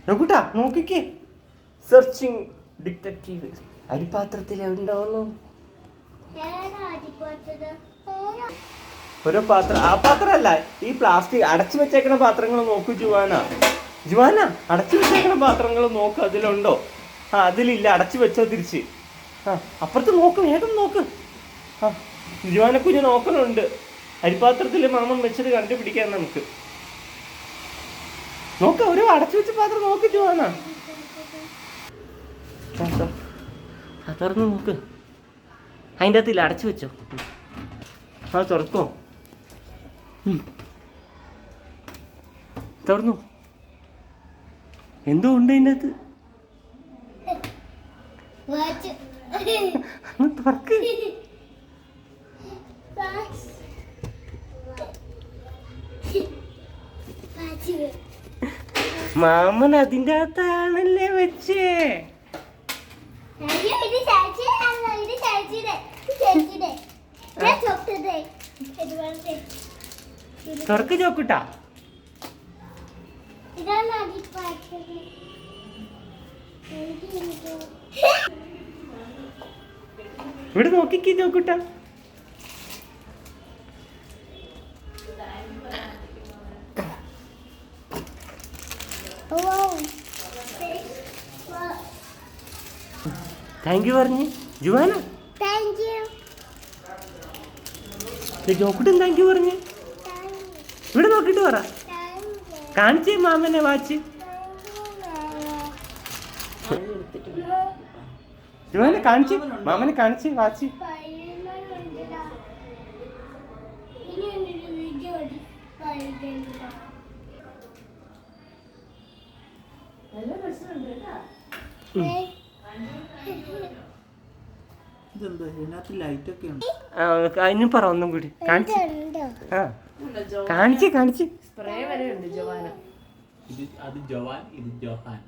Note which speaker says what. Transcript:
Speaker 1: നോക്കൂട്ടാ നോക്കിക്കേ. Searching detective. അരിപാത്രത്തിൽ ഉണ്ടോന്നു ഓരോ പാത്രം. ആ പാത്രമല്ല, ഈ പ്ലാസ്റ്റിക് അടച്ചു വെച്ചേക്കണ പാത്രങ്ങൾ നോക്കൂ ജുവാന. ജുവാന, അടച്ചു വെച്ചേക്കണ പാത്രങ്ങൾ നോക്ക്, അതിലുണ്ടോ? ആ, അതിലില്ല. അടച്ചു വെച്ചോ തിരിച്ച്. ആ, അപ്പുറത്ത് നോക്ക്, വേഗം നോക്ക്. ആ, ജുവാന കുഞ്ഞ് നോക്കണുണ്ട്. അരിപാത്രത്തിൽ മാമൻ വെച്ചത് കണ്ടുപിടിക്കാൻ നമുക്ക് നോക്ക. ഒരു അടച്ചു വെച്ച പാത്രം നോക്ക് ജുവാന. തുറന്ന് നോക്ക്. അതിൻ്റെ അകത്തില്ല, അടച്ചു വെച്ചോ. ആ, തുറക്കോ. തുറന്നു. എന്തോ ഉണ്ട് അതിൻ്റെ അകത്ത്. തുറക്ക്. മാമൻ അതിൻ്റെ അകത്താണല്ലേ വെച്ചേ. തുറക്ക് ചോക്കുട്ടാ. ഇവിടെ നോക്കിക്കേ ചോക്കുട്ടാ. താങ്ക് യു പറഞ്ഞു ജുവാന. ജോക്കുട്ടും താങ്ക് യു പറഞ്ഞു. ഇവിടെ നോക്കിട്ട് പറ. കാണിച്ചേ മാമനെ വാച്ച്. ജുവാന കാണിച്ച്, മാമനെ കാണിച്ച് വാച്ച്. അതിനും പറ ഒന്നും കൂടി കാണിച്ച്. ആ, കാണിച്ച് കാണിച്ച്.
Speaker 2: സ്പ്രേ വരെ ഉണ്ട് ജവാന.
Speaker 3: അത് ജവാൻ, ഇത് ജോഹാൻ.